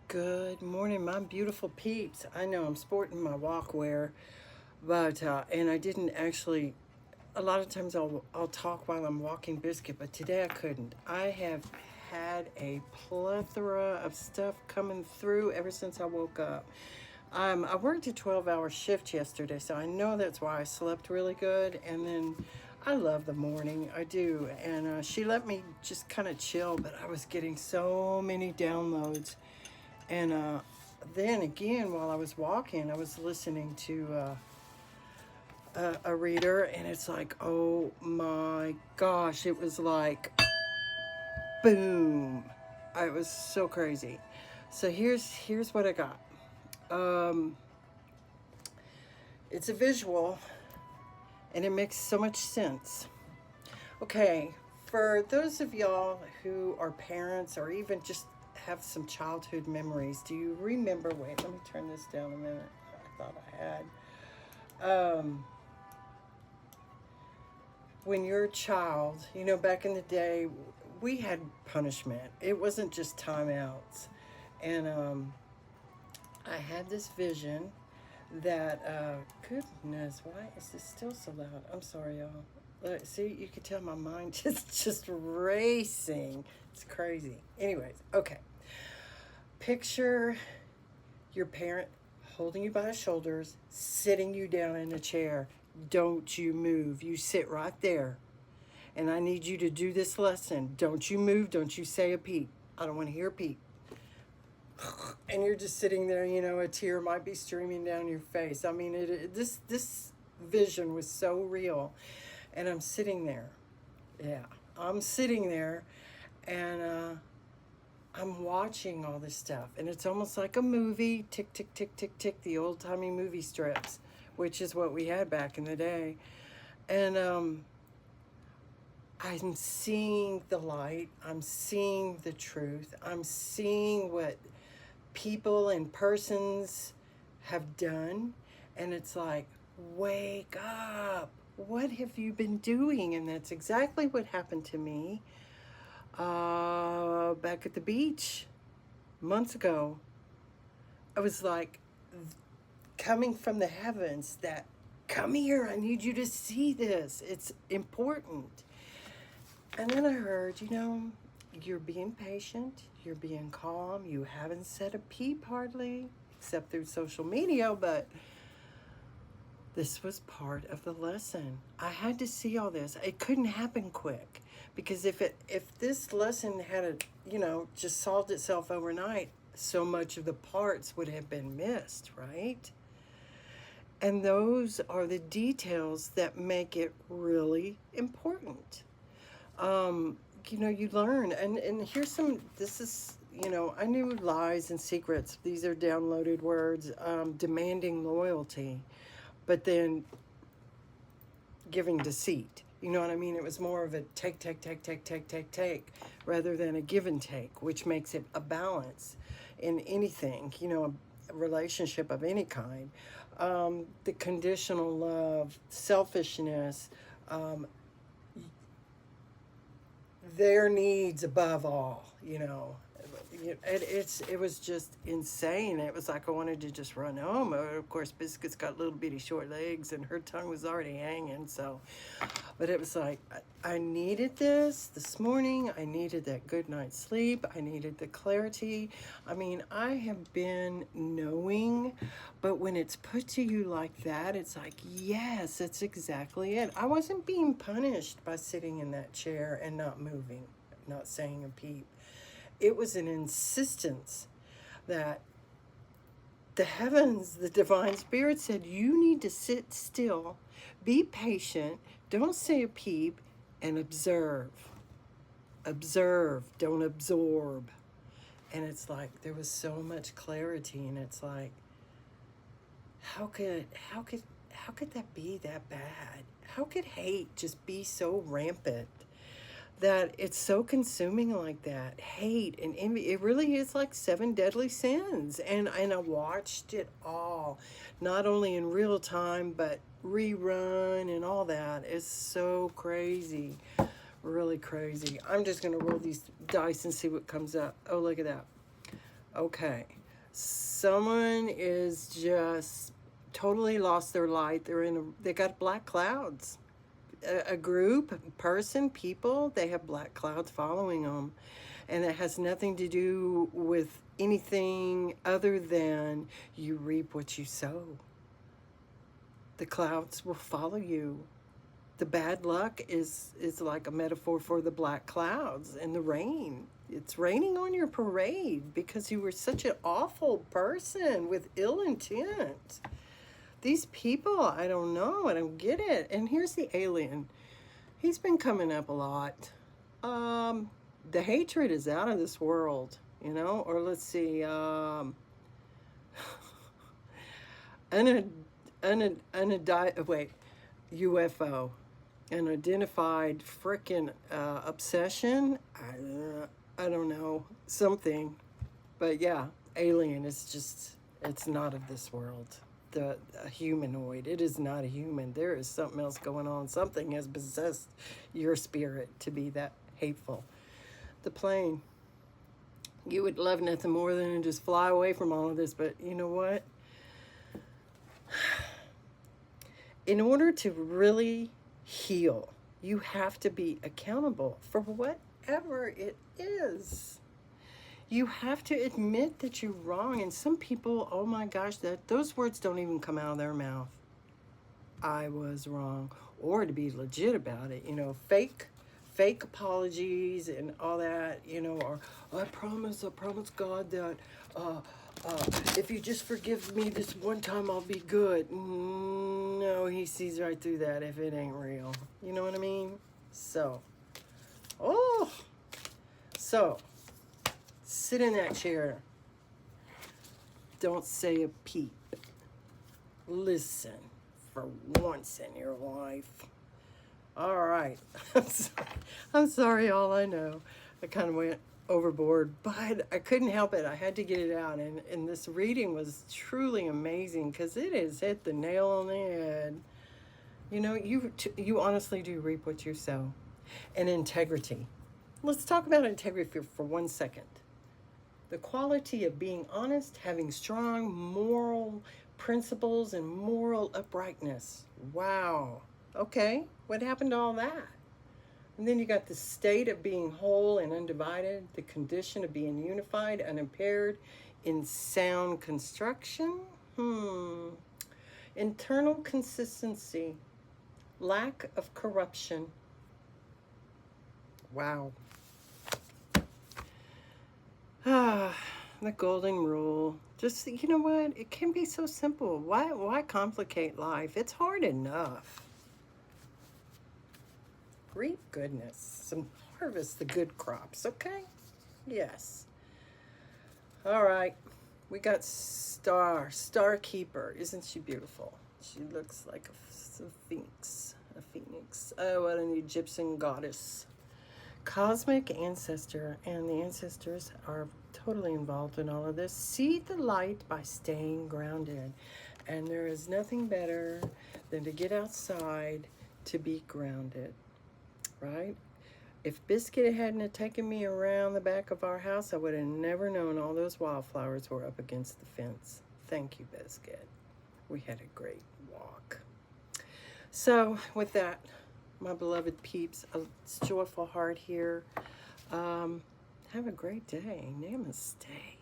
Good morning, my beautiful peeps. I know I'm sporting my walkwear, but and I didn't actually. A lot of times I'll talk while I'm walking biscuit, but today I couldn't. I have had a plethora of stuff coming through ever since I woke up. I worked a 12-hour shift yesterday, so I know that's why I slept really good. And then I love the morning, I do. And she let me just kind of chill, but I was getting so many downloads. And then again, while I was walking, I was listening to a reader, and it's like, oh my gosh, it was like boom. It was so crazy. So here's what I got. Um, it's a visual, and it makes so much sense. Okay, for those of y'all who are parents or even just have some childhood memories, do you remember? Wait, let me turn this down a minute. I thought I had. When you're a child, back in the day, we had punishment. It wasn't just timeouts. And I had this vision that, goodness, why is this still so loud? I'm sorry, y'all. Look, see, you can tell my mind just racing. It's crazy. Anyways, okay. Picture your parent holding you by the shoulders, sitting you down in a chair. Don't you move. You sit right there. And I need you to do this lesson. Don't you move. Don't you say a peep. I don't want to hear a peep. And you're just sitting there, a tear might be streaming down your face. I mean, this vision was so real. And I'm sitting there. Yeah, I'm sitting there, and I'm watching all this stuff. And it's almost like a movie. Tick, tick, tick, tick, tick. The old-timey movie strips, which is what we had back in the day. And I'm seeing the light. I'm seeing the truth. I'm seeing what people and persons have done. And it's like, wake up. What have you been doing? And that's exactly what happened to me back at the beach months ago. I was like coming from the heavens that, come here, I need you to see this. It's important. And then I heard, you're being patient, you're being calm, you haven't said a peep hardly, except through social media, but this was part of the lesson. I had to see all this. It couldn't happen quick, because if this lesson had just solved itself overnight, so much of the parts would have been missed, right? And those are the details that make it really important. You learn, and here's this is, I knew lies and secrets. These are downloaded words, demanding loyalty, but then giving deceit. You know what I mean? It was more of a take, rather than a give and take, which makes it a balance in anything, a relationship of any kind. The conditional love, selfishness, their needs above all, it was just insane. It was like I wanted to just run home. Of course, Biscuit's got little bitty short legs, and her tongue was already hanging. So, but it was like I needed this morning. I needed that good night's sleep. I needed the clarity. I mean, I have been knowing, but when it's put to you like that, it's like, yes, that's exactly it. I wasn't being punished by sitting in that chair and not moving, not saying a peep. It was an insistence that the heavens, the divine spirit said, you need to sit still, be patient, don't say a peep, and observe. Observe, don't absorb. And it's like, there was so much clarity, and it's like, how could that be that bad? How could hate just be so rampant? That it's so consuming like that. Hate and envy, it really is like 7 deadly sins. And I watched it all, not only in real time, but rerun and all that. It's so crazy, really crazy. I'm just gonna roll these dice and see what comes up. Oh, look at that. Okay. Someone is just totally lost their light. They got black clouds. A group, person, people, they have black clouds following them. And it has nothing to do with anything other than you reap what you sow. The clouds will follow you. The bad luck is like a metaphor for the black clouds and the rain. It's raining on your parade because you were such an awful person with ill intent. These people, I don't know, I don't get it. And here's the alien. He's been coming up a lot. The hatred is out of this world, you know? Or let's see, wait, UFO. An identified frickin' obsession. I don't know, something. But yeah, alien is just, it's not of this world. A humanoid, it is not a human. There is something else going on. Something has possessed your spirit to be that hateful. The plane, you would love nothing more than to just fly away from all of this, but you know what? In order to really heal, you have to be accountable for whatever it is. You have to admit that you're wrong. And some people, oh my gosh, those words don't even come out of their mouth. I was wrong. Or to be legit about it, you know, fake apologies and all that, you know, or I promise God that if you just forgive me this one time, I'll be good. No, he sees right through that if it ain't real. You know what I mean? So, sit in that chair. Don't say a peep. Listen for once in your life. All right. I'm sorry, all I know. I kind of went overboard, but I couldn't help it. I had to get it out. And this reading was truly amazing because it has hit the nail on the head. You know, you honestly do reap what you sow. And integrity. Let's talk about integrity for 1 second. The quality of being honest, having strong moral principles and moral uprightness. Wow. Okay, what happened to all that? And then you got the state of being whole and undivided, the condition of being unified, unimpaired, in sound construction. Internal consistency, lack of corruption. Wow. The golden rule. Just, you know what? It can be so simple. Why complicate life? It's hard enough. Reap goodness and harvest the good crops, okay? Yes. All right. We got Star Keeper. Isn't she beautiful? She looks like a phoenix. A phoenix. Oh, what an Egyptian goddess. Cosmic ancestor, and the ancestors are totally involved in all of this. See the light by staying grounded. And there is nothing better than to get outside to be grounded, right? If Biscuit hadn't have taken me around the back of our house, I would have never known all those wildflowers were up against the fence. Thank you, Biscuit. We had a great walk. So with that, my beloved peeps, a joyful heart here. Have a great day. Namaste.